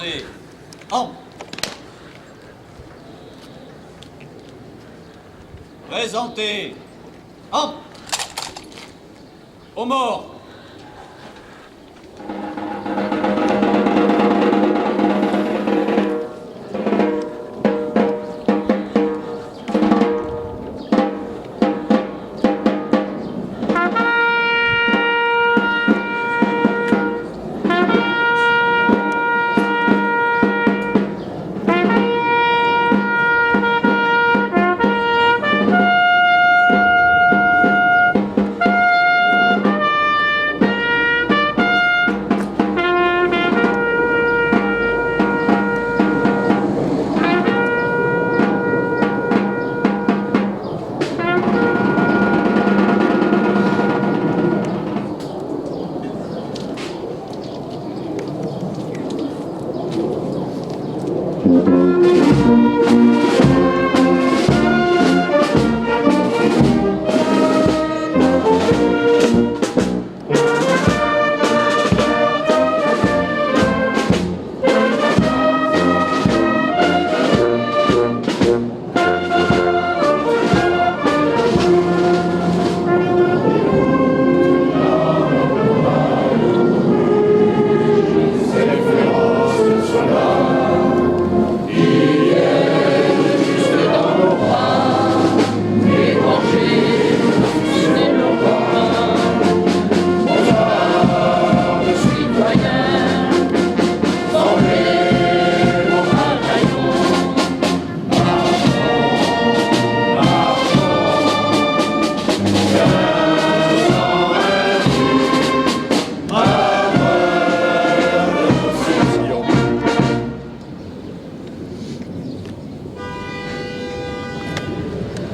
Reposez. En. Présentez. En. Aux morts.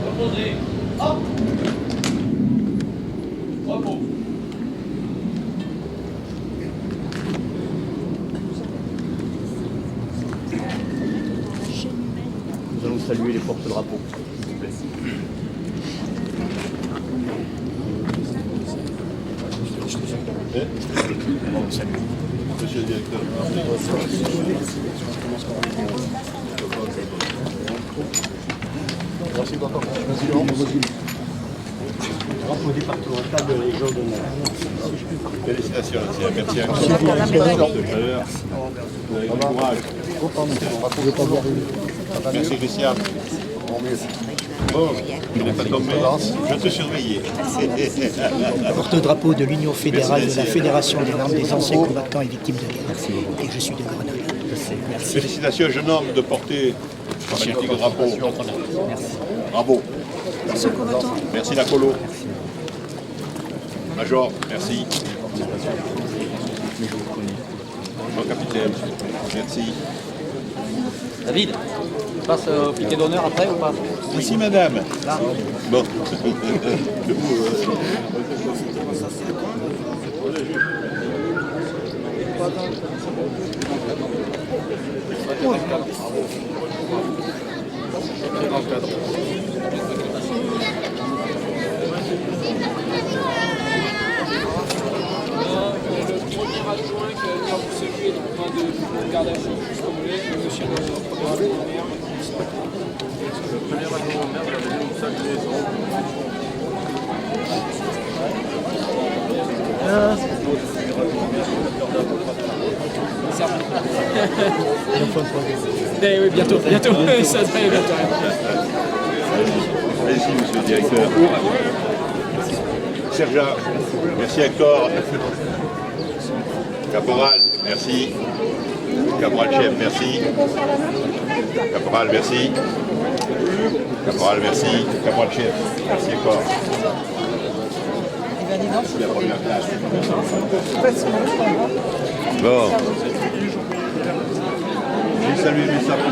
Reposez. En. Repos. Nous allons saluer les porte-drapeaux, s'il vous plaît. Monsieur le directeur. Merci beaucoup. Drapeau départemental de la Légion d'honneur. Félicitations, merci à vous. De chaleur. Bon courage. Merci Christian. Bon, je n'ai pas tombé. Je te surveillais. Porte-drapeau de l'Union fédérale de la Fédération des membres des anciens combattants et victimes de guerre. Et je suis de Grenoble. Félicitations, jeune homme, de porter ce magnifique drapeau. Bravo. Merci la colo. Major, merci. Mon capitaine, merci. David, tu passes au piquet d'honneur après ou pas? Ici, madame. Là. Bon. Adjoint qui va venir vous saluer dans le coin de garde à vue, juste comme vous voulez, monsieur le premier adjoint au maire. Le premier adjoint au maire, vous allez nous saluer. Oui, bientôt, ça va bientôt. Allez-y, monsieur le directeur. Sergent, merci Hector. Caporal, merci. Caporal-chef, merci. Caporal, merci. Caporal, merci. Caporal-chef, merci encore. C'est la première classe. Bon. Je vais saluer mes sacs.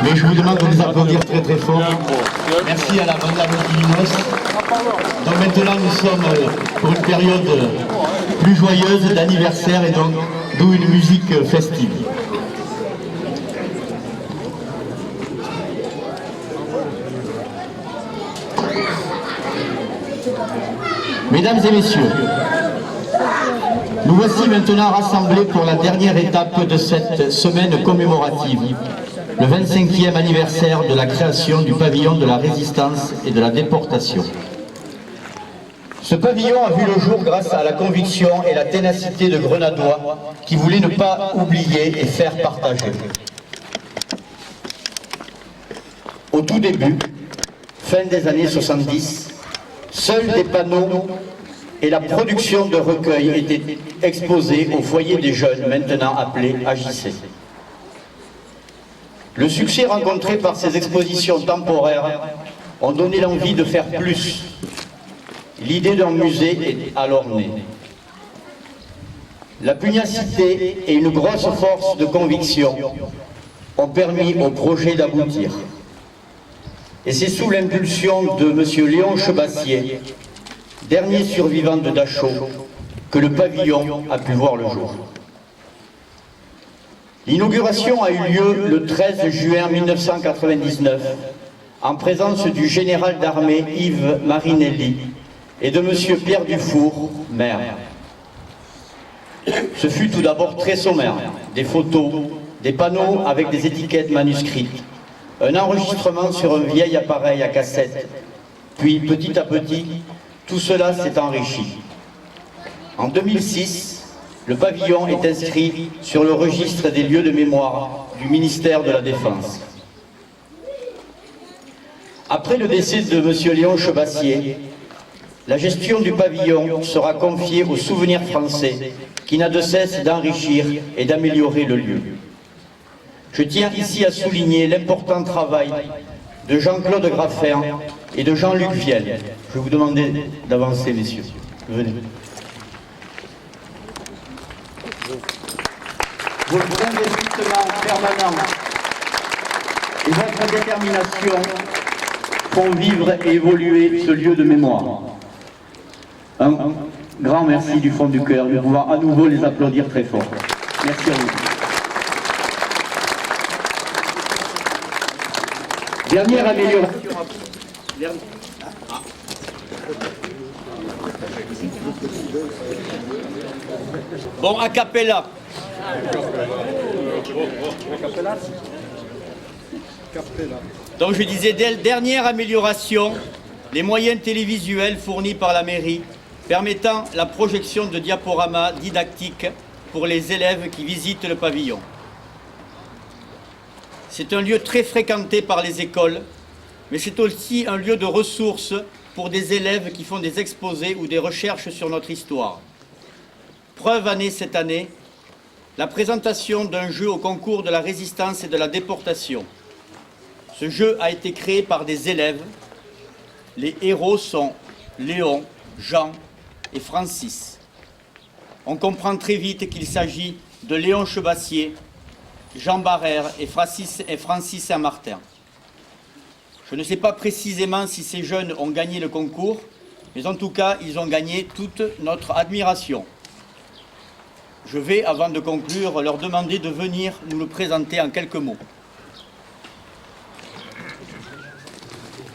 Mais je vous demande de nous applaudir très très fort. Merci à la bande Dinos. Donc maintenant nous sommes pour une période plus joyeuse d'anniversaire et donc d'où une musique festive. Mesdames et messieurs, nous voici maintenant rassemblés pour la dernière étape de cette semaine commémorative, le 25e anniversaire de la création du pavillon de la résistance et de la déportation. Ce pavillon a vu le jour grâce à la conviction et la ténacité de Grenadois qui voulaient ne pas oublier et faire partager. Au tout début, fin des années 70, seuls des panneaux et la production de recueils étaient exposés au foyer des jeunes, maintenant appelé AJC. Le succès rencontré par ces expositions temporaires ont donné l'envie de faire plus. L'idée d'un musée est alors née. La pugnacité et une grosse force de conviction ont permis au projet d'aboutir. Et c'est sous l'impulsion de M. Léon Chebassier, dernier survivant de Dachau, que le pavillon a pu voir le jour. L'inauguration a eu lieu le 13 juin 1999 en présence du général d'armée Yves Marinelli et de M. Pierre Dufour, maire. Ce fut tout d'abord très sommaire, des photos, des panneaux avec des étiquettes manuscrites, un enregistrement sur un vieil appareil à cassette, puis petit à petit, tout cela s'est enrichi. En 2006, le pavillon est inscrit sur le registre des lieux de mémoire du ministère de la Défense. Après le décès de M. Léon Chebassier, la gestion du pavillon sera confiée au Souvenir français, qui n'a de cesse d'enrichir et d'améliorer le lieu. Je tiens ici à souligner l'important travail de Jean-Claude Graffin et de Jean-Luc Viel. Je vais vous demander d'avancer, messieurs. Venez. Votre investissement permanent et votre détermination font vivre et évoluer ce lieu de mémoire. Un grand merci du fond du cœur. Nous pouvons à nouveau les applaudir très fort. Merci à vous. Dernière amélioration. Bon, a cappella. Donc je disais, dernière amélioration, les moyens télévisuels fournis par la mairie permettant la projection de diaporamas didactiques pour les élèves qui visitent le pavillon. C'est un lieu très fréquenté par les écoles, mais c'est aussi un lieu de ressources pour des élèves qui font des exposés ou des recherches sur notre histoire. Preuve année cette année, la présentation d'un jeu au concours de la résistance et de la déportation. Ce jeu a été créé par des élèves. Les héros sont Léon, Jean et Francis. On comprend très vite qu'il s'agit de Léon Chebassier, Jean Barrère et Francis Saint-Martin. Je ne sais pas précisément si ces jeunes ont gagné le concours, mais en tout cas, ils ont gagné toute notre admiration. Je vais, avant de conclure, leur demander de venir nous le présenter en quelques mots.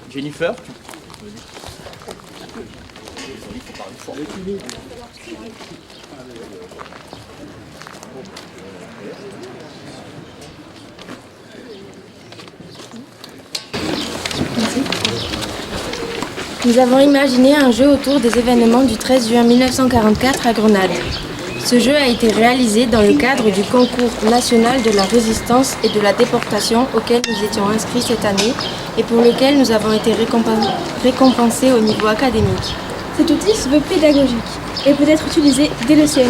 Jennifer, tu... Nous avons imaginé un jeu autour des événements du 13 juin 1944 à Grenade. Ce jeu a été réalisé dans le cadre du concours national de la résistance et de la déportation auquel nous étions inscrits cette année et pour lequel nous avons été récompensés au niveau académique. Cet outil se veut pédagogique et peut être utilisé dès le CM2.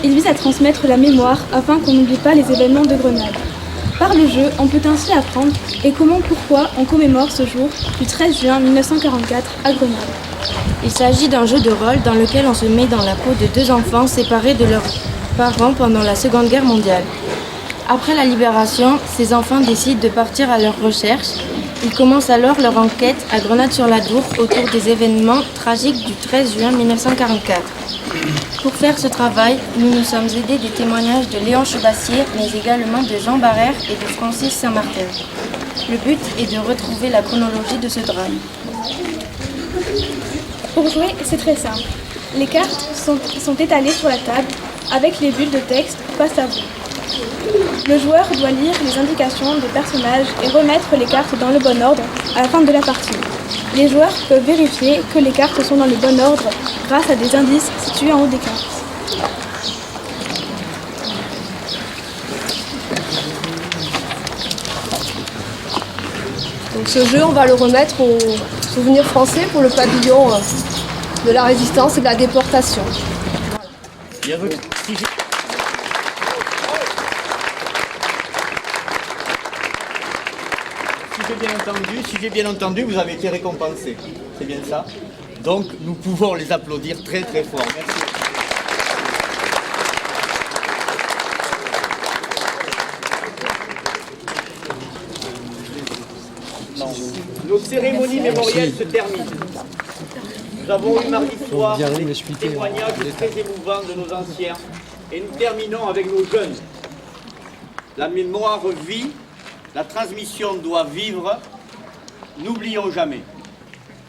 Il vise à transmettre la mémoire afin qu'on n'oublie pas les événements de Grenade. Par le jeu, on peut ainsi apprendre et pourquoi on commémore ce jour du 13 juin 1944 à Grenade. Il s'agit d'un jeu de rôle dans lequel on se met dans la peau de deux enfants séparés de leurs parents pendant la Seconde Guerre mondiale. Après la libération, ces enfants décident de partir à leur recherche. Ils commencent alors leur enquête à Grenade-sur-la-Dour autour des événements tragiques du 13 juin 1944. Pour faire ce travail, nous nous sommes aidés des témoignages de Léon Chebassier, mais également de Jean Barrère et de Francis Saint-Martin. Le but est de retrouver la chronologie de ce drame. Pour jouer, c'est très simple. Les cartes sont étalées sur la table avec les bulles de texte face à vous. Le joueur doit lire les indications des personnages et remettre les cartes dans le bon ordre à la fin de la partie. Les joueurs peuvent vérifier que les cartes sont dans le bon ordre grâce à des indices situés en haut des cartes. Donc ce jeu, on va le remettre au souvenir français pour le pavillon de la résistance et de la déportation. Voilà. Si j'ai bien entendu, vous avez été récompensé. C'est bien ça? Donc nous pouvons les applaudir très très fort. Merci. Nos cérémonies mémorielles se terminent. Nous avons eu mardi soir des témoignages très émouvants de nos anciens et nous terminons avec nos jeunes. La mémoire vit, la transmission doit vivre, n'oublions jamais.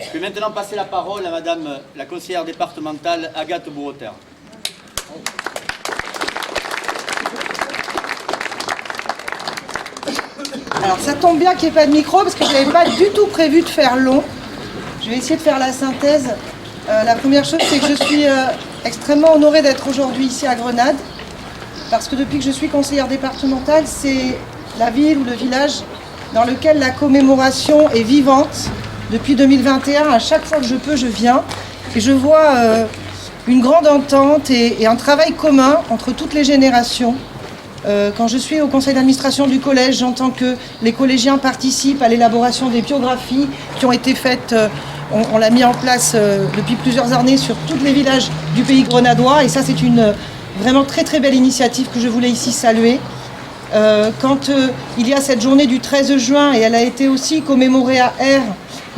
Je vais maintenant passer la parole à Madame la conseillère départementale Agathe Bourreter. Alors ça tombe bien qu'il n'y ait pas de micro parce que je n'avais pas du tout prévu de faire long. Je vais essayer de faire la synthèse. La première chose, c'est que je suis extrêmement honorée d'être aujourd'hui ici à Grenade parce que depuis que je suis conseillère départementale, c'est la ville ou le village dans lequel la commémoration est vivante. Depuis 2021, à chaque fois que je peux, je viens et je vois une grande entente et un travail commun entre toutes les générations. Quand je suis au conseil d'administration du collège, j'entends que les collégiens participent à l'élaboration des biographies qui ont été faites, on l'a mis en place depuis plusieurs années sur tous les villages du pays grenadois et ça c'est une vraiment très très belle initiative que je voulais ici saluer. Quand il y a cette journée du 13 juin et elle a été aussi commémorée à R,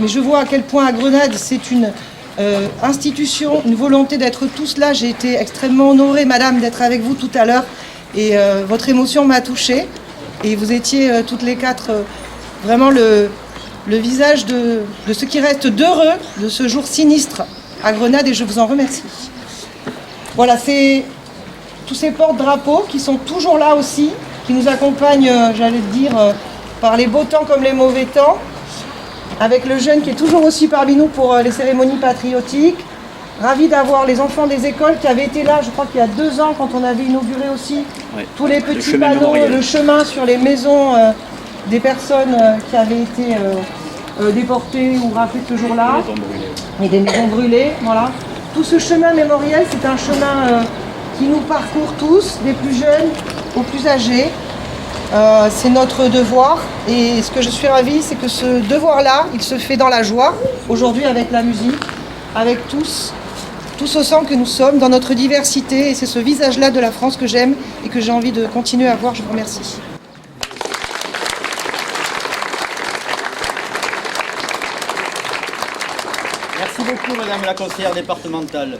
mais je vois à quel point à Grenade c'est une institution, une volonté d'être tous là. J'ai été extrêmement honorée, madame, d'être avec vous tout à l'heure. Et votre émotion m'a touchée. Et vous étiez toutes les quatre vraiment le visage de ce qui reste d'heureux de ce jour sinistre à Grenade et je vous en remercie. Voilà, c'est tous ces porte-drapeaux qui sont toujours là aussi, qui nous accompagnent, j'allais dire, par les beaux temps comme les mauvais temps, avec le jeune qui est toujours aussi parmi nous pour les cérémonies patriotiques. Ravi d'avoir les enfants des écoles qui avaient été là, je crois qu'il y a 2 ans, quand on avait inauguré aussi tous les petits panneaux, le chemin sur les maisons des personnes qui avaient été déportées ou rappelées ce jour-là. Et des maisons brûlées, voilà. Tout ce chemin mémoriel, c'est un chemin qui nous parcourt tous, des plus jeunes aux plus âgés. C'est notre devoir et ce que je suis ravie, c'est que ce devoir-là, il se fait dans la joie, aujourd'hui avec la musique, avec tous au sang que nous sommes, dans notre diversité, et c'est ce visage-là de la France que j'aime et que j'ai envie de continuer à voir. Je vous remercie. Merci beaucoup, Madame la conseillère départementale.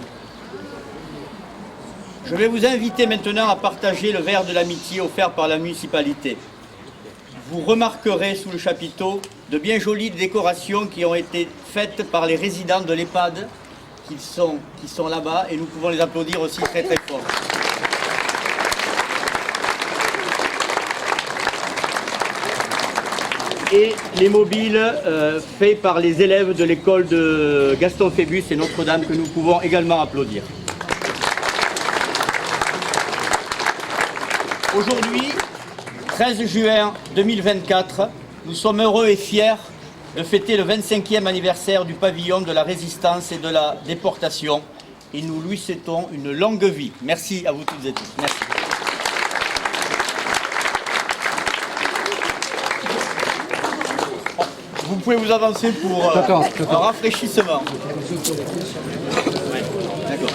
Je vais vous inviter maintenant à partager le verre de l'amitié offert par la municipalité. Vous remarquerez sous le chapiteau de bien jolies décorations qui ont été faites par les résidents de l'EHPAD qui sont là-bas et nous pouvons les applaudir aussi très très fort. et les mobiles faits par les élèves de l'école de Gaston Phébus et Notre-Dame que nous pouvons également applaudir. Aujourd'hui, 13 juin 2024, nous sommes heureux et fiers de fêter le 25e anniversaire du pavillon de la résistance et de la déportation et nous lui souhaitons une longue vie. Merci à vous toutes et tous. Merci. Vous pouvez vous avancer pour un rafraîchissement. D'accord.